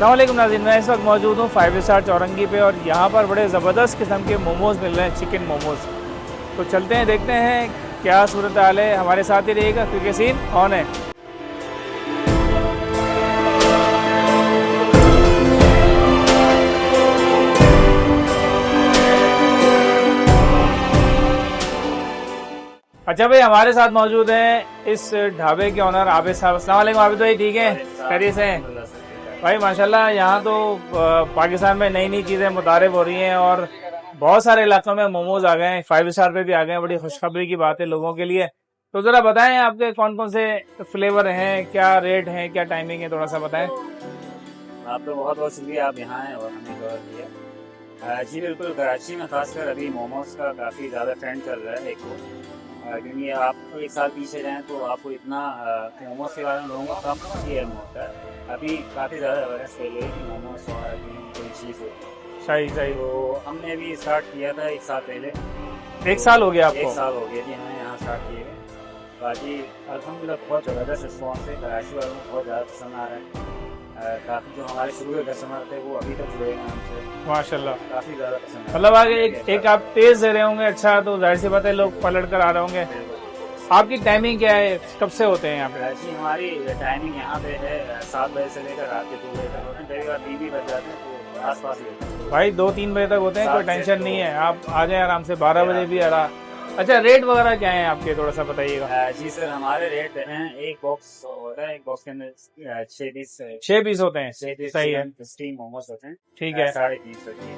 अस्सलाम वालेकुम नाज़रीन, मैं इस वक्त मौजूद हूँ 5 स्टार चौरंगी पे और यहाँ पर बड़े ज़बरदस्त किस्म के मोमोज़ मिल रहे हैं, चिकन मोमोज़। तो चलते हैं, देखते हैं क्या सूरत हाल है। हमारे साथ ही रहिएगा क्योंकि सीन ऑन है। अच्छा भाई, हमारे साथ मौजूद हैं इस ढाबे के ऑनर आबिद साहब। अस्सलाम वालेकुम आबिद भाई, ठीक है? खैरियत से हैं भाई? माशाल्लाह, यहाँ तो पाकिस्तान में नई नई चीज़ें मुतारिफ हो रही हैं और बहुत सारे इलाकों में मोमोज आ गए हैं, 5 स्टार पे भी आ गए हैं। बड़ी खुशखबरी की बात है लोगों के लिए। तो ज़रा बताएं आपके कौन कौन से फ्लेवर हैं, क्या रेट हैं, क्या टाइमिंग है, थोड़ा सा बताएं। आपका बहुत बहुत शुक्रिया, आप यहाँ आए और हमें कवर किया। जी बिल्कुल, कराची में खासकर अभी मोमोज का काफ़ी ज़्यादा ट्रेंड चल रहा है। एक क्योंकि आप एक साल पीछे जाएं तो आपको इतना मोमोज के बारे में लोगों को कम क्लियर होता है। अभी काफ़ी ज़्यादा अवेयरनेस फैल गई कि मोमोज और अभी कोई चीज़ होती है। सही सही। तो हमने भी स्टार्ट किया था एक साल पहले। 1 साल हो गया आपको? 1 साल हो गया जी हमें यहाँ स्टार्ट किए हुए। बाकी अल्हम्दुलिल्लाह बहुत ज़बरदस्त रिस्पॉन्स है, कराची वालों को बहुत ज़्यादा पसंद आ रहा है। काफ़ी जो हमारे शुरू के कस्टमर थे वो अभी तक जुड़े हैं हमसे, माशाल्लाह। काफ़ी ज़्यादा पसंद है। मतलब आगे एक आप तेज दे रहे होंगे, अच्छा, तो जाहिर सी बात है लोग पलट कर आ रहे होंगे। आपकी टाइमिंग क्या है, कब से होते हैं यहाँ पे? जी हमारी टाइमिंग यहाँ पे है 7 बजे से लेकर रात के 2 बजे तक होते हैं। कई बार 20 भी बज जाते हैं तो आस-पास ही होते हैं भाई 2-3 बजे तक होते हैं, कोई 7 से टेंशन तो नहीं है, आप आ जाए आराम से। 12 बजे भी आ रहा। अच्छा, रेट वगैरह क्या है आपके, थोड़ा सा बताइएगा। जी सर, हमारे रेट हैं, एक बॉक्स होता है, एक बॉक्स के अंदर 6 पीस 6 पीस होते हैं? 6 पीस सही है, स्टीम मोमोज होते हैं। ठीक है। 350 की।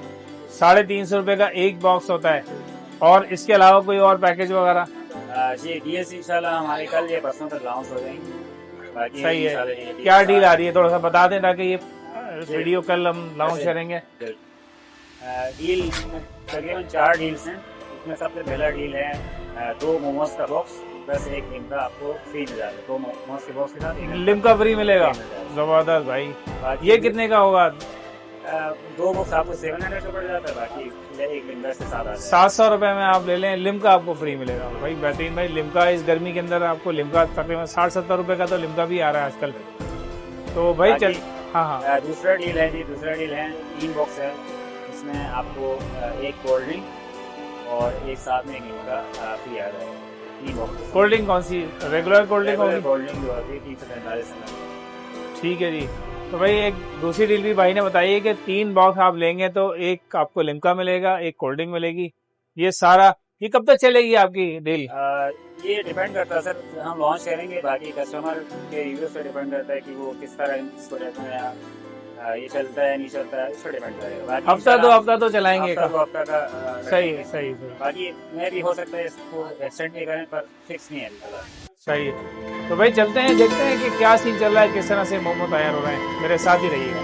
350 रुपये का एक बॉक्स होता है। और इसके अलावा कोई और पैकेज वगैरह? जी डीएस इंशाल्लाह हमारी कल या परसों तक लॉन्च हो जाएंगी। बाकी सही है। इंशाल्लाह ये क्या डील आ रही है, थोड़ा सा बता दें ताकि ये वीडियो कल हम लॉन्च करेंगे। डील तकरीबन 4 डील्स हैं। इसमें सबसे पहला डील है 2 मोमोज का बॉक्स प्लस एक लिमका आपको फ्री मिल जाएगा। 2 मोमोज के बॉक्स के साथ एक लिमका फ्री मिलेगा? फ्री मिल जाएगा। जबरदस्त भाई। बाकी ये कितने का होगा? 2 बॉक्स आपको 700 का पड़ जाता है, बाकी एक लिमका से साथ आता है। 700 रुपये में आप ले लें, लिमका आपको फ्री मिलेगा। भाई बेहतरीन भाई, लिमका इस गर्मी के अंदर आपको लिमका तकरीबन 60-70 रुपये का तो लिमका भी आ रहा है आजकल। तो भाई चल, हाँ हाँ। दूसरा डील है जी, दूसरा डील है 3 बॉक्स है। इसमें आपको एक कोल्ड ड्रिंक और एक साथ में एक लिमका फ्री आ जाएगा। 3 बॉक्स। कोल्ड ड्रिंक कौन सी? रेगुलर कोल्ड ड्रिंक होगी? कोल्ड ड्रिंक जो होती है 345 ml। ठीक है जी। तो भाई एक दूसरी डील भी भाई ने बताई है कि 3 बॉक्स आप लेंगे तो एक आपको लिमका मिलेगा, एक कोल्ड ड्रिंक मिलेगी। ये सारा, ये कब तक चलेगी आपकी डील? ये डिपेंड करता है सर, हम लॉन्च करेंगे, बाकी कस्टमर के रिव्यूज पे डिपेंड करता है कि वो किस तरह इसको लेते हैं। ये चलता है नहीं चलता है, इस पर डिपेंड करेगा। हफ्ता 2 हफ्ता तो चलाएंगे। हफ्ता का सही है, सही है, बाकी मैं भी हो सकता है इसको एक्सटेंड नहीं करें, पर फिक्स नहीं है अभी। सही है। तो भाई चलते हैं, देखते हैं कि क्या सीन चल रहा है, किस तरह से मोमो तैयार हो रहे हैं। मेरे साथ ही रहिएगा।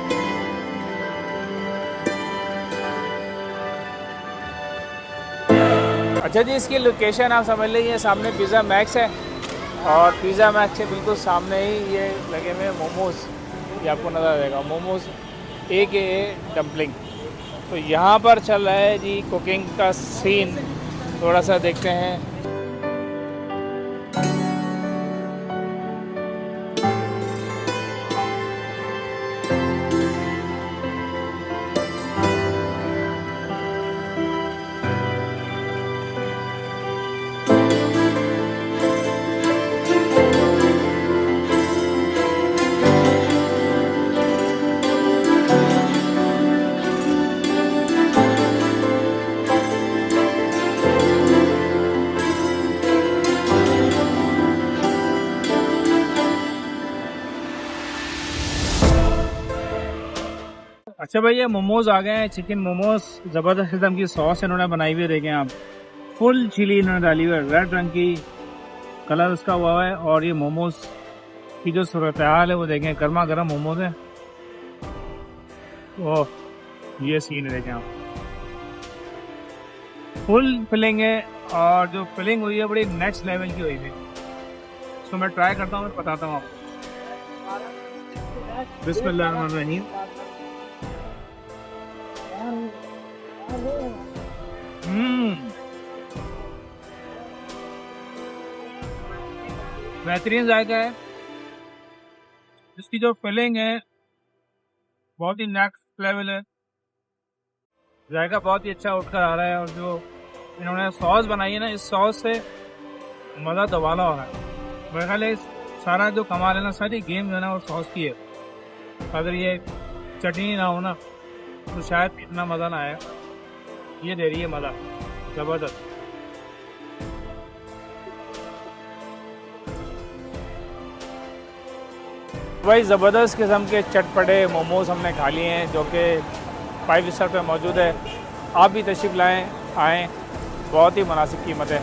अच्छा जी, इसकी लोकेशन आप समझ लीजिए, सामने पिज़्ज़ा मैक्स है और पिज़्ज़ा मैक्स के बिल्कुल सामने ही ये लगे हुए मोमोज़, ये आपको नज़र आ जाएगा, मोमोज़ AKA डम्पलिंग। तो यहाँ पर चल रहा है जी कुकिंग का सीन, थोड़ा सा देखते हैं। अच्छा भाई, ये मोमोज आ गए हैं, चिकन मोमोज। ज़बरदस्त किस्म की सॉस इन्होंने बनाई हुई है, देखें आप, फुल चिली इन्होंने डाली हुई है, रेड रंग की कलर उसका हुआ है। और ये मोमोज की जो सूरत हाल है वो देखें, गर्मा गर्म मोमोज है। ओह, ये सीन है, देखें आप, फुल फिलिंग है। और जो फिलिंग हुई है बड़ी नेक्स्ट लेवल की हुई है। इसको मैं ट्राई करता हूँ, मैं बताता हूँ आपको। बिस्मिल्लाहिर्रहमानिर्रहीम। बेहतरीन जायका है। इसकी जो फिलिंग है बहुत ही नेक्स्ट लेवल है, जायका बहुत ही अच्छा उठकर आ रहा है। और जो इन्होंने सॉस बनाई है ना, इस सॉस से मज़ा दबाना हो रहा है। मेरे ख्याल है सारा जो कमाल है ना, सारी गेम जो है ना वो सॉस की है। अगर ये चटनी ना हो ना तो शायद इतना मज़ा ना आए। ये दे रही है मज़ा, ज़बरदस्त। भाई ज़बरदस्त किस्म के चटपटे मोमोज़ हमने खा लिए हैं, जो कि 5 स्टार पे मौजूद है। आप भी तशरीफ़ लाएँ, आएँ, बहुत ही मुनासिब कीमत है।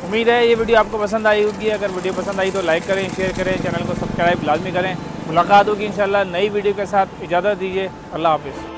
उम्मीद है ये वीडियो आपको पसंद आई होगी। अगर वीडियो पसंद आई तो लाइक करें, शेयर करें, चैनल को सब्सक्राइब लाजमी करें। मुलाकात होगी इंशाल्लाह नई वीडियो के साथ। इजाज़त दीजिए, अल्लाह हाफ़िज़।